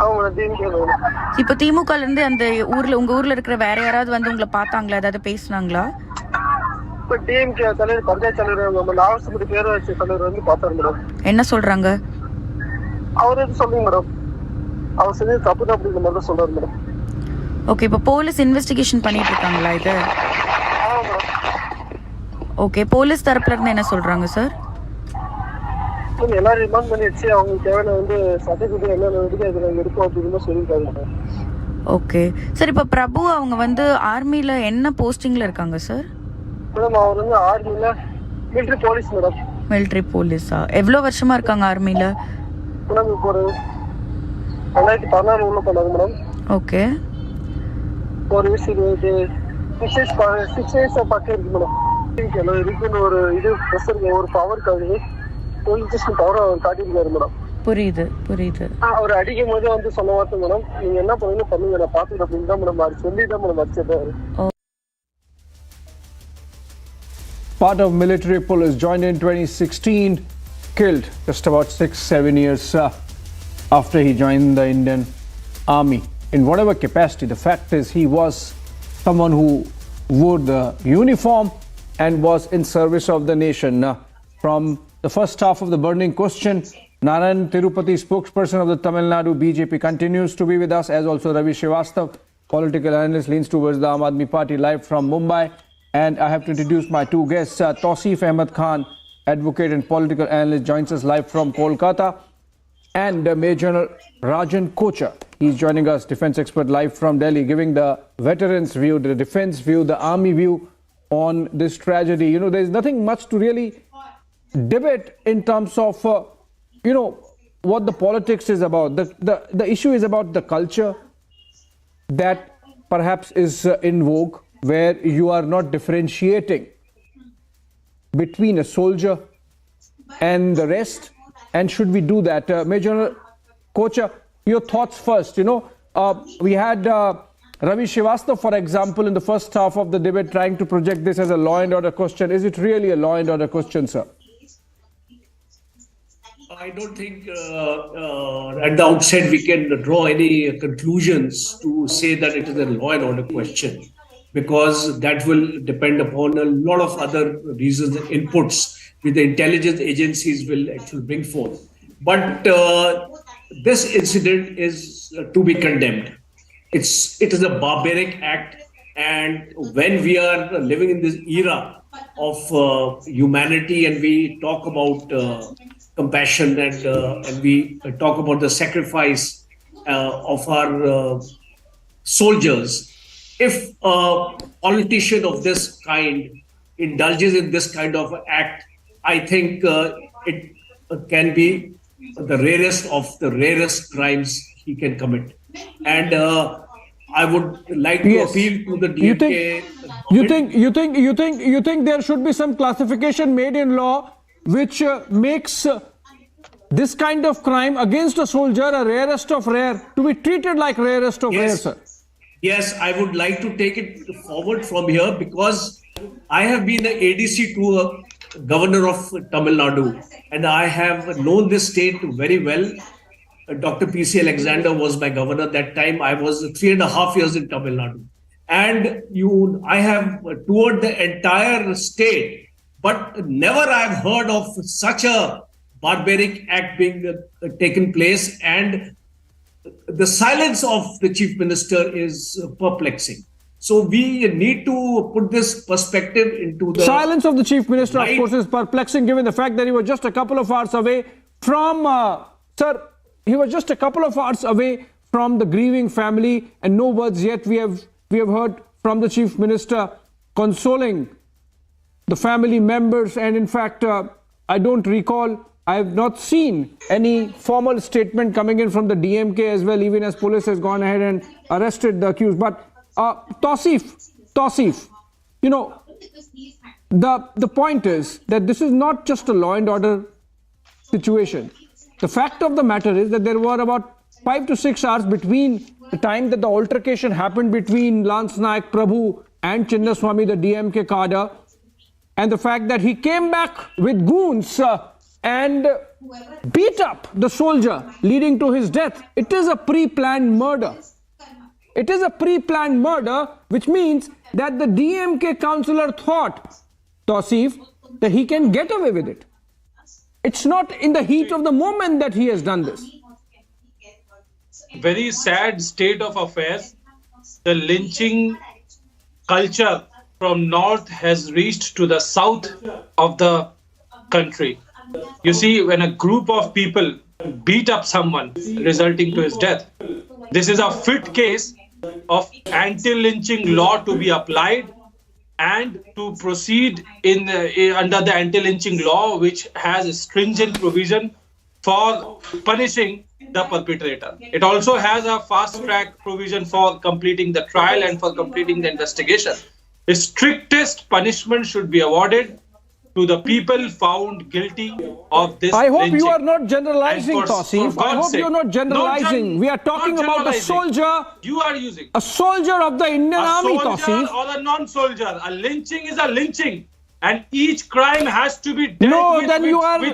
அவங்க DMK மேடம். இப்போ திமுகல இருந்து அந்த உங்க ஊர்ல இருக்கிற வேற யாராவது வந்து உங்களை பார்த்தாங்களா, ஏதாவது பேசுனாங்களா? இப்போ DMK தலைவர், பஞ்சாயத்து தலைவர், நம்ம நாகசமுடி பேரரசு தலைவர் வந்து பார்த்தாரு மேடம். என்ன சொல்றாங்க? அவர் எதுவும் சொல்லுங்க மேடம். அவர் செஞ்சது தப்பு தான் அப்படிங்கிற மாதிரி தான் சொல்றாரு மேடம். ஓகே, இப்போ போலீஸ் இன்வெஸ்டிகேஷன் பண்ணிட்டு இருக்காங்களா இது? ஓகே, போலீஸ் தரப்புல இருந்து என்ன சொல்றாங்க சார்? எல்லாரும் ரிமாண்ட் பண்ணி வச்சு அவங்களுக்கு தேவையான வந்து சர்டிஃபிகேட் என்னென்ன எடுக்கும் அப்படின்னு சொல்லியிருக்காங்க. ஓகே சார், இப்போ பிரபு அவங்க வந்து ஆர்மில என்ன போஸ்டிங்ல இருக்காங்க சார்? மேடம், அவர் வந்து ஆர்மில மிலிட்டரி போலீஸ் மேடம். மிலிட்டரி போலீஸா? எவ்வளோ வருஷமா இருக்காங்க ஆர்மில? மேடம், இப்போ ஒரு 2014 உள்ள பண்ணாங்க மேடம். ஓகே, ஒரு விஷயம் 6 இயர்ஸ் பக்கம் இருக்கு மேடம். இருக்குன்னு ஒரு இது ப்ரெஷர், ஒரு பவருக்காக போலீஸ் பவரை காட்டியிருக்காரு மேடம். புரியுது புரியுது. அவர் அடிக்கும் போதே வந்து சொல்ல வார்த்தை மேடம், நீங்க என்ன பண்ணுங்க பண்ணுங்க, நான் பாத்துக்கிறேன் அப்படின்னு தான் மேடம் சொல்லி தான் மேடம் அடிச்சிருக்காரு. Part of military police, joined in 2016, killed just about 6-7 years after he joined the Indian Army. In whatever capacity, the fact is he was someone who wore the uniform and was in service of the nation. From the first half of the burning question, Narayan Tirupati, spokesperson of the Tamil Nadu BJP, continues to be with us, as also Ravi Srivastav, political analyst, leans towards the Aam Aadmi Party, live from Mumbai. And I have to introduce my two guests. Tausif Ahmed Khan, advocate and political analyst, joins us live from Kolkata. And Major General Rajan Kochar, he's joining us, defense expert, live from Delhi, giving the veterans view, the defense view, the army view on this tragedy. You know, there's nothing much to really debate in terms of, what the politics is about. The issue is about the culture that perhaps is in vogue, where you are not differentiating between a soldier and the rest. And should we do that? Major Kochar, your thoughts first. We had Ravi Srivastav, for example, in the first half of the debate trying to project this as a law and order question. Is it really a law and order question, sir? I don't think at the outset we can draw any conclusions to say that it is a law and order question, because that will depend upon a lot of other reasons and inputs which the intelligence agencies will actually bring forth. But this incident is to be condemned. It is a barbaric act, and when we are living in this era of humanity and we talk about compassion and we talk about the sacrifice of our soldiers, if a politician of this kind indulges in this kind of act, I think it can be the rarest of the rarest crimes he can commit. And I would like to appeal to the DMK. You think there should be some classification made in law which makes this kind of crime against a soldier a rarest of rare, to be treated like rarest of rare, sir? Yes, I would like to take it forward from here, because I have been the ADC to a governor of Tamil Nadu, and I have known this state very well. Dr. P.C. Alexander was my governor that time. I was 3.5 years in Tamil Nadu. And I have toured the entire state, but never I've heard of such a barbaric act being taken place. And the silence of the chief minister is perplexing. So we need to put this perspective into the silence of the Chief Minister, of course, is perplexing given the fact that he was just a couple of hours away from, he was just a couple of hours away from the grieving family, and no words yet we have heard from the Chief Minister consoling the family members. And in fact, I don't recall, I have not seen any formal statement coming in from the DMK as well, even as police has gone ahead and arrested the accused. But Tausif, you know, the point is that this is not just a law and order situation. The fact of the matter is that there were about 5 to 6 hours between the time that the altercation happened between Lance Naik Prabhu and Chinnaswamy, the DMK cadre, and the fact that he came back with goons and beat up the soldier, leading to his death. It is a pre-planned murder. It is a pre-planned murder, which means that the DMK councillor thought, Tausif, that he can get away with it. It's not in the heat of the moment that he has done this. Very sad state of affairs. The lynching culture from north has reached to the south of the country. You see, when a group of people beat up someone, resulting to his death, this is a fit case of anti-lynching law to be applied and to proceed under the anti-lynching law, which has a stringent provision for punishing the perpetrator. It also has a fast-track provision for completing the trial and for completing the investigation. The strictest punishment should be awarded to the people found guilty of this I hope lynching. you are not generalizing, Tausif. I hope you are not generalizing. We are talking about a soldier. You are using a soldier of the Indian Army, Tausif. Or a non-soldier. A lynching is a lynching, and each crime has to be dealt with. No, then you are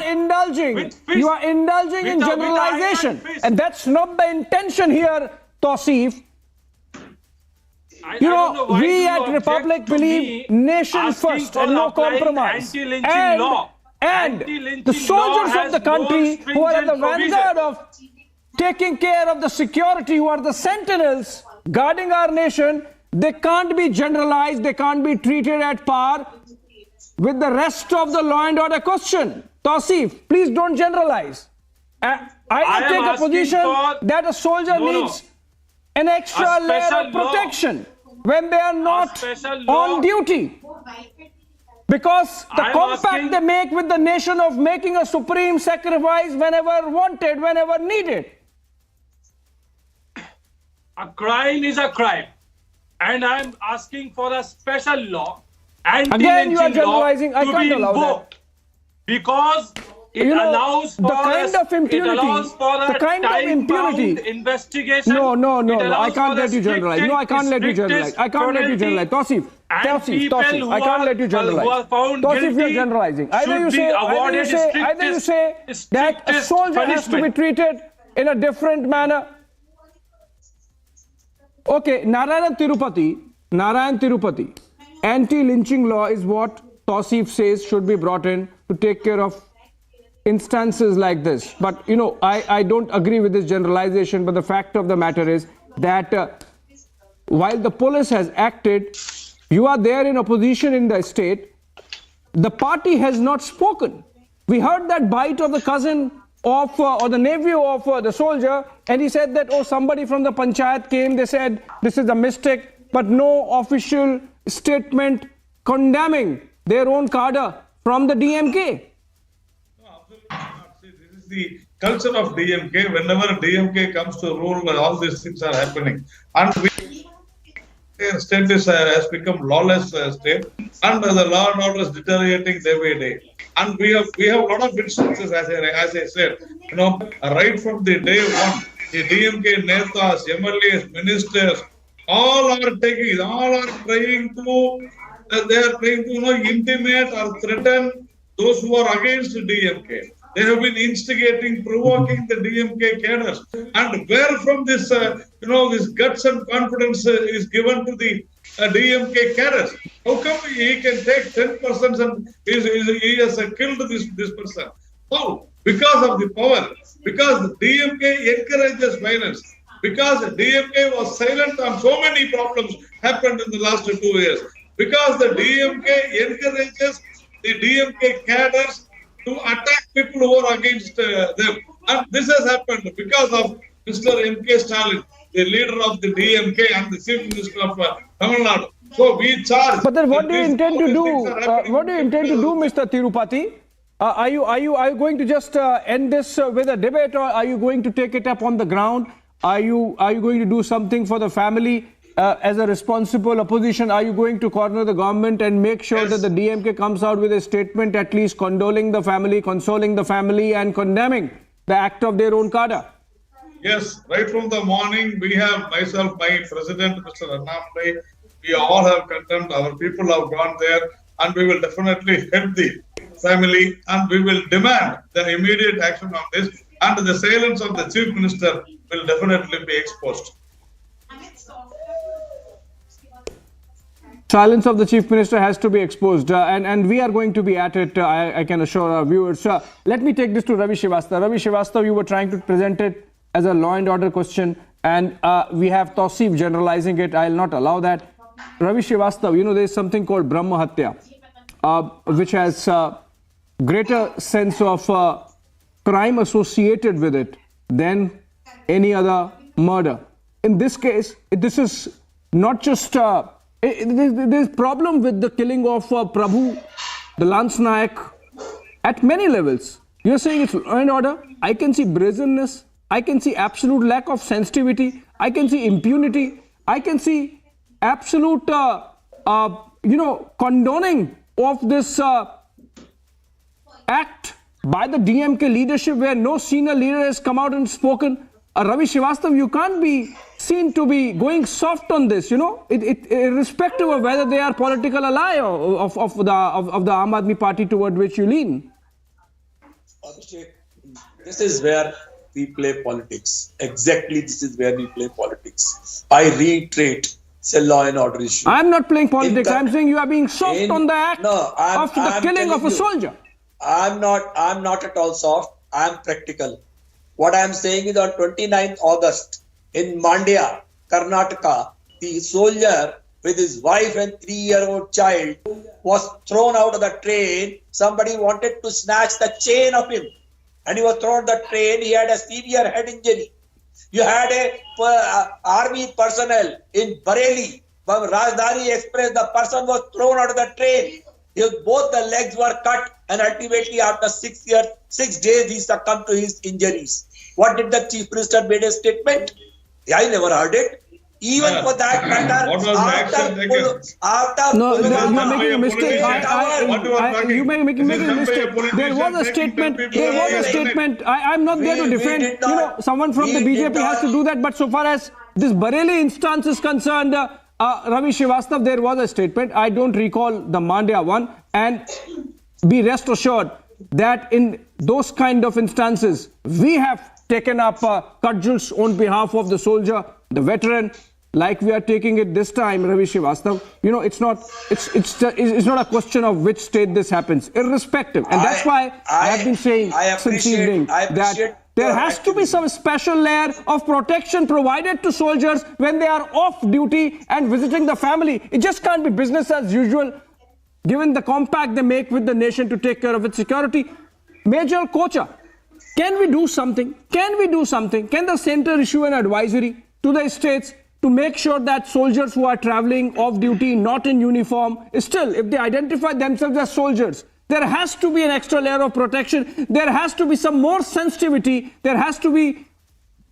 indulging. You are indulging in with generalization, and that's not the intention here, Tausif. You know, we at Republic believe nation first and no compromise. And the soldiers of the country who are at the vanguard of taking care of the security, who are the sentinels guarding our nation, they can't be generalized, they can't be treated at par with the rest of the law and order question. Tausif, please don't generalize. I take a position that a soldier needs an extra layer of protection when they are not on duty. Because the compact they make with the nation of making a supreme sacrifice whenever wanted, whenever needed. A crime is a crime. And I am asking for a special law, Again, you are generalizing. law, I can't allow that. Because it allows for the kind of impunity, the kind of impunity. Investigation. No, I can't let you generalize. No, I can't let you generalize. I can't let you generalize. Tausif, I can't let you generalize. Tausif, you are generalizing. Either you say that a soldier has to be treated in a different manner. Okay, Narayan Tirupati, anti-lynching law is what Tausif says should be brought in to take care of instances like this. But, you know, I don't agree with this generalization, but the fact of the matter is that while the police has acted, you are there in opposition in the state, the party has not spoken. We heard that bite of the cousin of, or the nephew of the soldier, and he said that, oh, somebody from the panchayat came, they said this is a mistake, but no official statement condemning their own cadre from the DMK. The culture of DMK, whenever DMK comes to rule, all these things are happening. And state has become lawless state, and the law and order is deteriorating day by day. And we have a lot of instances, as I said, you know, right from the day one, the DMK netas, MLAs, ministers, all are trying to intimate or threaten those who are against the DMK. They have been instigating, provoking the DMK cadres. And where from this, this guts and confidence is given to the DMK cadres? How come he can take 10% and he has killed this person? How? Because of the power. Because the DMK encourages violence. because DMK was silent on so many problems happened in the last 2 years. Because the DMK encourages the DMK cadres to attack people who are against them. And this has happened because of Mr. M.K. Stalin, the leader of the DMK and the Chief Minister of Tamil Nadu. So we charge. But then what do you intend to do? What do you intend to do, Mr. Tirupati? Are you going to just end this with a debate, or are you going to take it up on the ground? Are you going to do something for the family as a responsible opposition? Are you going to corner the government and make sure that the DMK comes out with a statement at least condoling the family, consoling the family, and condemning the act of their own cadre? Yes, right from the morning, we have myself, my president, Mr. Annamdai, we all have condemned, our people have gone there, and we will definitely help the family, and we will demand the immediate action on this, and the silence of the Chief Minister will definitely be exposed. Silence of the Chief Minister has to be exposed, and we are going to be at it, I can assure our viewers. Let me take this to Ravi Srivastava. Ravi Srivastava, you were trying to present it as a law and order question, and we have Tausif generalizing it. I will not allow that. Ravi Srivastava, there is something called Brahma Hatya, which has greater sense of crime associated with it than any other murder. In this case, this is not just... there's problem with the killing of Prabhu, the Lance Nayak, at many levels. You're saying it's law and order. I can see brazenness. I can see absolute lack of sensitivity. I can see impunity. I can see absolute, condoning of this act by the DMK leadership, where no senior leader has come out and spoken. Ravi Srivastava, you can't be seen to be going soft on this, irrespective of whether they are political ally of the Aam Aadmi Party toward which you lean. Abhishek, this is where we play politics. Exactly, this is where we play politics. I reiterate, it's a law and order issue. I'm not playing politics. I'm saying you are being soft on the act of the killing of a soldier. I'm not at all soft. I'm practical. What I'm saying is on 29th August in Mandya, Karnataka, the soldier with his wife and 3-year-old child was thrown out of the train. Somebody wanted to snatch the chain of him, and he was thrown out of the train. He had a severe head injury. You had a army personnel in Bareilly, Rajdhani Express. The person was thrown out of the train. Both the legs were cut, and ultimately after 6 days he succumbed to his injuries. What did the Chief Minister made a statement? I never heard it. Even for that matter, what was the action taken? No, you are making a mistake. You are making a mistake. There was a statement. I'm not there to defend. Someone from the BJP has to do that. But so far as this Bareilly instance is concerned, Ravi Srivastava, there was a statement. I don't recall the Mandya one. And be rest assured that in those kind of instances, we have taken up cudgels on behalf of the soldier, the veteran, like we are taking it this time, Ravi Srivastava. It's not a question of which state this happens, irrespective. And that's why I have been saying since evening that there has to be some special layer of protection provided to soldiers when they are off duty and visiting the family. It just can't be business as usual, given the compact they make with the nation to take care of its security. Major Kocha, can we do something? Can the center issue an advisory to the states to make sure that soldiers who are traveling off duty, not in uniform, still, if they identify themselves as soldiers, there has to be an extra layer of protection. There has to be some more sensitivity. There has to be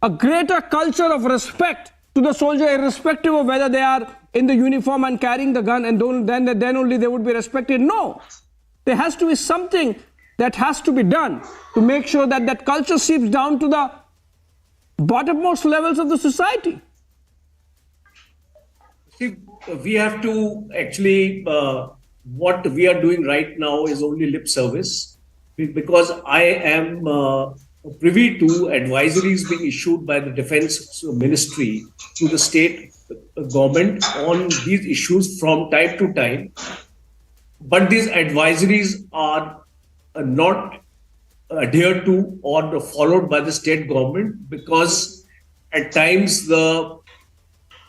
a greater culture of respect to the soldier, irrespective of whether they are in the uniform and carrying the gun, and then only they would be respected. No, there has to be something that has to be done to make sure that that culture seeps down to the bottommost levels of the society. See, we have to actually, what we are doing right now is only lip service, because I am privy to advisories being issued by the Defense Ministry to the state government on these issues from time to time. But these advisories are not adhered to or followed by the state government, because At times, the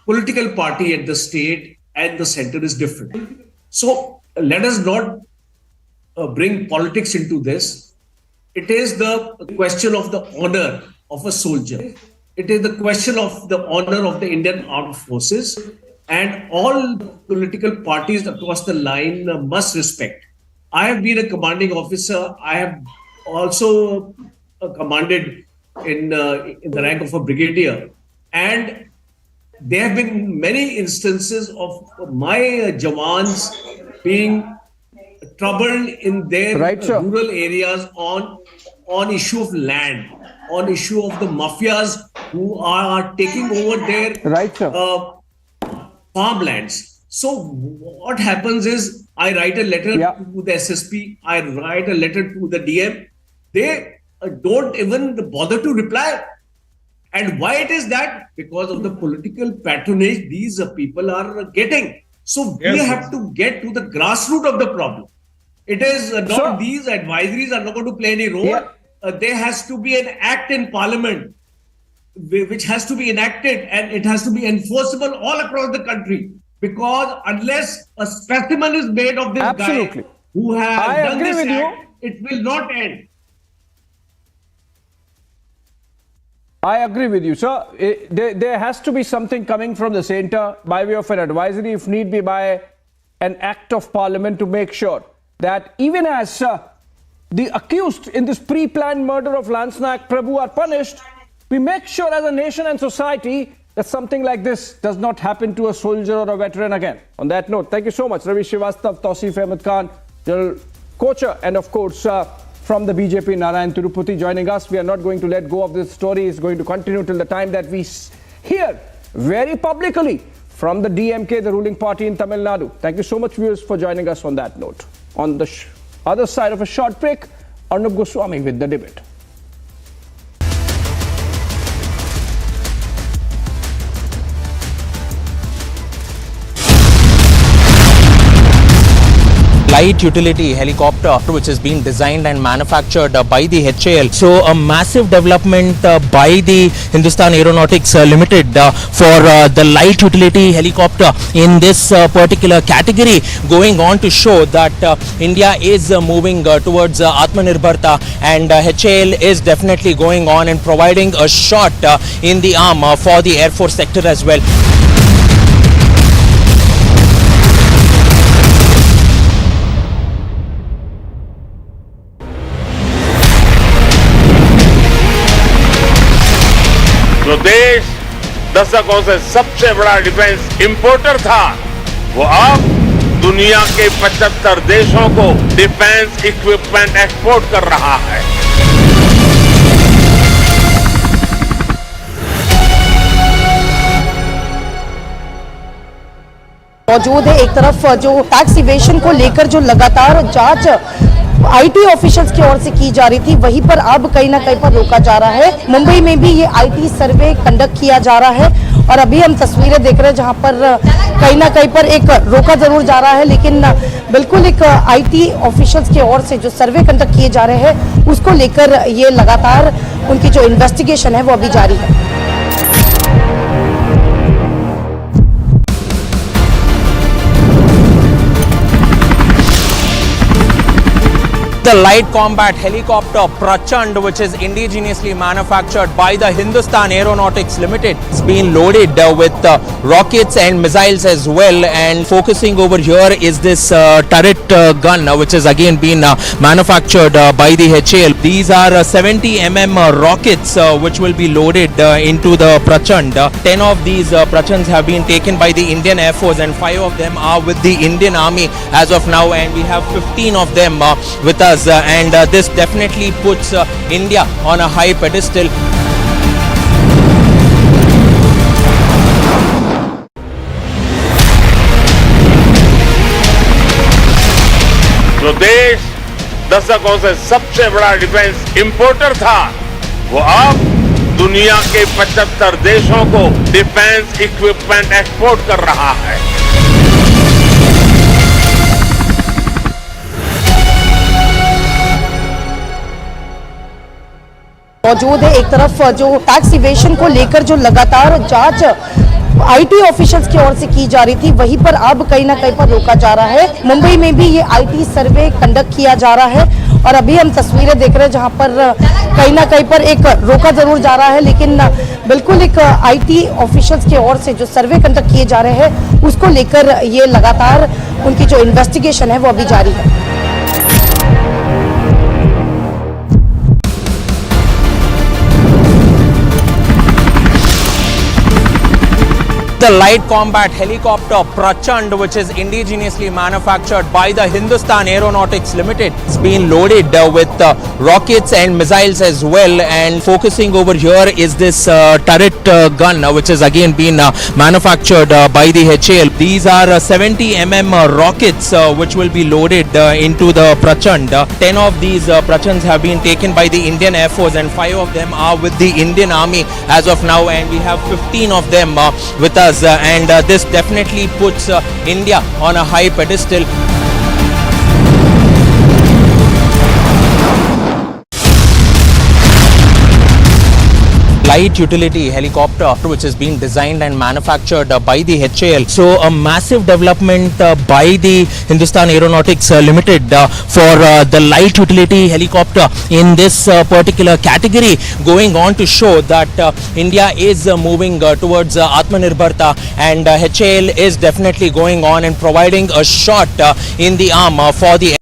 political party at the state and the center is different. So let us not bring politics into this. It is the question of the honor of a soldier. It is the question of the honor of the Indian Armed Forces, and all political parties across the line must respect. I have been a commanding officer. I have also commanded in the rank of a brigadier, and there have been many instances of my Jawans being troubled in their rural areas on issue of land, on issue of the mafias who are taking over their farmlands. So what happens is I write a letter to the SSP, I write a letter to the DM. They don't even bother to reply. And why it is that? Because of the political patronage these people are getting. So we have to get to the grassroots of the problem. It is not these advisories are not going to play any role. There has to be an act in parliament which has to be enacted, and it has to be enforceable all across the country. Because unless a specimen is made of this guy who has done this act, it will not end. I agree with you, sir. There has to be something coming from the centre by way of an advisory, if need be by an act of parliament, to make sure that even as the accused in this pre-planned murder of Lance Naik Prabhu are punished, we make sure as a nation and society that something like this does not happen to a soldier or a veteran again. On that note, thank you so much, Ravi Srivastav, Tausif Ahmed Khan, General Kocher, and of course, from the BJP, Narayan Tirupati joining us. We are not going to let go of this story. It's going to continue till the time that we hear very publicly from the DMK, the ruling party in Tamil Nadu. Thank you so much, viewers, for joining us on that note. On the other side of a short break, Arnab Goswami with the debate. Light utility helicopter which is being designed and manufactured by the HAL. So a massive development by the Hindustan Aeronautics Limited for the light utility helicopter in this particular category, going on to show that India is moving towards Atmanirbharta, and HAL is definitely going on and providing a shot in the arm for the Air Force sector as well. जो देश दशकों से सबसे बड़ा defence importer था, वो अब दुनिया के 75 देशों को डिफेंस इक्विपमेंट एक्सपोर्ट कर रहा है। मौजूद है। एक तरफ जो टैक्स इवेशन को लेकर जो लगातार जांच आईटी ऑफिशियल्स की ओर से की जा रही थी, वहीं पर अब कहीं ना कहीं पर रोका जा रहा है। मुंबई में भी ये आईटी सर्वे कंडक्ट किया जा रहा है और अभी हम तस्वीरें देख रहे हैं जहां पर कहीं ना कहीं पर एक रोका जरूर जा रहा है, लेकिन बिल्कुल एक आईटी ऑफिशियल्स की ओर से जो सर्वे कंडक्ट किए जा रहे हैं उसको लेकर ये लगातार उनकी जो इन्वेस्टिगेशन है वो अभी जारी है। The light combat helicopter Prachand, which is indigenously manufactured by the Hindustan Aeronautics Limited, it's been loaded with rockets and missiles as well. And focusing over here is this turret gun, which has again been manufactured by the HAL. These are 70 rockets which will be loaded into the Prachand. 10 of these Prachands have been taken by the Indian Air Force, and 5 of them are with the Indian Army as of now, and we have 15 of them with us. And this definitely puts India on a high pedestal. जो देश दशकों से सबसे बड़ा defence importer था, वो अब दुनिया के 75 देशों को डिफेंस इक्विपमेंट एक्सपोर्ट कर रहा है। मौजूद है। एक तरफ जो टैक्स इवेशन को लेकर जो लगातार जांच आईटी ऑफिशियल्स की ओर से की जा रही थी, वहीं पर अब कहीं ना कहीं पर रोका जा रहा है। मुंबई में भी ये आईटी सर्वे कंडक्ट किया जा रहा है और अभी हम तस्वीरें देख रहे हैं जहां पर कहीं ना कहीं पर एक रोका जरूर जा रहा है, लेकिन बिल्कुल एक आईटी ऑफिशियल्स की ओर से जो सर्वे कंडक्ट किए जा रहे हैं उसको लेकर ये लगातार उनकी जो इन्वेस्टिगेशन है वो अभी जारी है। The light combat helicopter Prachand, which is indigenously manufactured by the Hindustan Aeronautics Limited, it's been loaded with rockets and missiles as well. And focusing over here is this turret gun, which is again been manufactured by the HAL. These are 70 mm rockets which will be loaded into the Prachand. 10 of these Prachands have been taken by the Indian Air Force and 5 of them are with the Indian Army as of now, and we have 15 of them with us. And this definitely puts India on a high pedestal. Light utility helicopter which is being designed and manufactured by the HAL. So a massive development by the Hindustan Aeronautics Limited for the light utility helicopter in this particular category, going on to show that India is moving towards Atmanirbharta, and HAL is definitely going on and providing a shot in the arm for the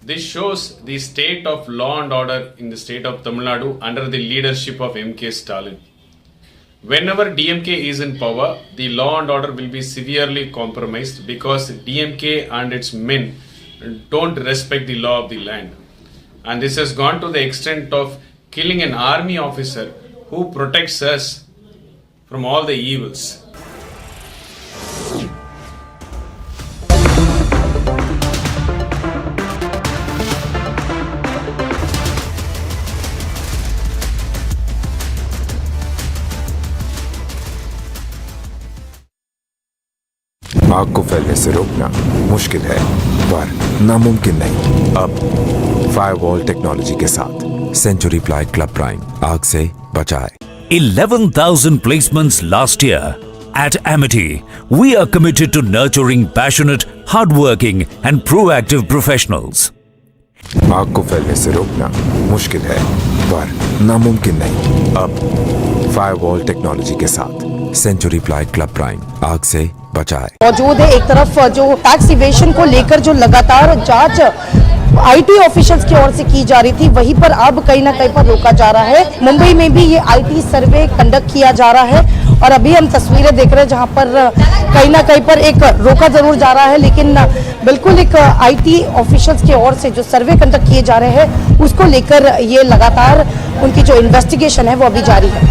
This shows the state of law and order in the state of Tamil Nadu under the leadership of MK Stalin. Whenever DMK is in power, the law and order will be severely compromised because DMK and its men don't respect the law of the land. And this has gone to the extent of killing an army officer who protects us from all the evils. आग को फैलने से रोकना मुश्किल है पर नामुमकिन नहीं। अब फायरवॉल टेक्नोलॉजी के साथ सेंचुरी प्लाई क्लब प्राइम आग से बचाए। 11,000 placements last year. At Amity, we are committed to nurturing passionate, hardworking and proactive professionals. आग को फैलने से रोकना मुश्किल है पर नामुमकिन नहीं। अब फायरवॉल टेक्नोलॉजी के साथ सेंचुरी प्लाई क्लब प्राइम आग से बचाए। मौजूद है। एक तरफ जो टैक्स इवेशन को लेकर जो लगातार जांच आईटी ऑफिशियल्स की ओर से की जा रही थी, वहीं पर अब कहीं ना कहीं पर रोका जा रहा है। मुंबई में भी ये आईटी सर्वे कंडक्ट किया जा रहा है और अभी हम तस्वीरें देख रहे हैं जहां पर कहीं ना कहीं पर एक रोका जरूर जा रहा है, लेकिन बिल्कुल एक आईटी ऑफिशियल्स की ओर से जो सर्वे कंडक्ट किए जा रहे हैं उसको लेकर ये लगातार उनकी जो इन्वेस्टिगेशन है वो अभी जारी है।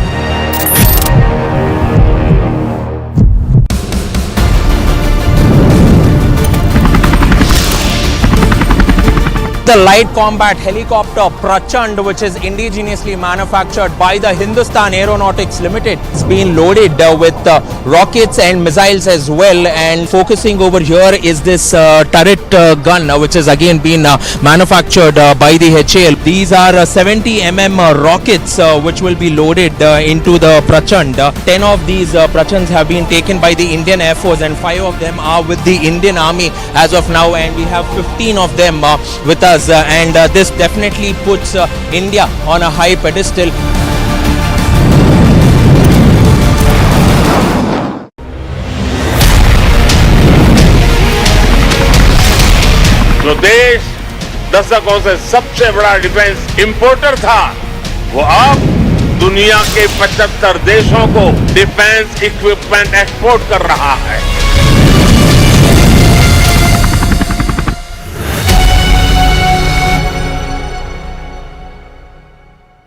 The light combat helicopter Prachand, which is indigenously manufactured by the Hindustan Aeronautics Limited, it's been loaded with rockets and missiles as well. And focusing over here is this turret gun, which is again been manufactured by the HAL. These are 70 mm rockets which will be loaded into the Prachand. 10 of these Prachands have been taken by the Indian Air Force and 5 of them are with the Indian Army as of now, and we have 15 of them with us. And this definitely puts India on a high pedestal. जो देश दशकों से सबसे बड़ा defence importer था, वो अब दुनिया के 75 देशों को डिफेंस इक्विपमेंट एक्सपोर्ट कर रहा है।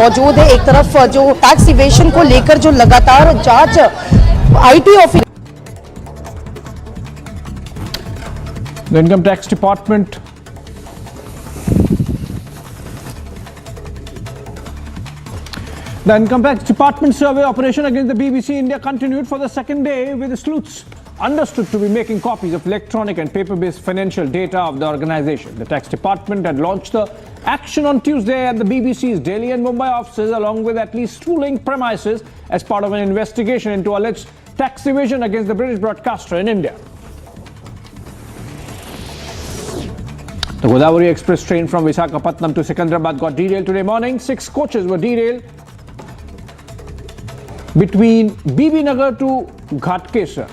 मौजूद है। एक तरफ जो टैक्स इवेशन को लेकर जो लगातार जांच IT office The Income Tax Department survey operation against the BBC India continued for the second day with sleuths understood to be making copies of electronic and paper-based financial data of the organization. The tax department had launched the action on Tuesday at the BBC's Delhi and Mumbai offices, along with at least 2 linked premises, as part of an investigation into alleged tax evasion against the British broadcaster in India. The Godavari Express train from Visakhapatnam to Secunderabad got derailed today morning. 6 coaches were derailed between BB Nagar to Ghatkesar.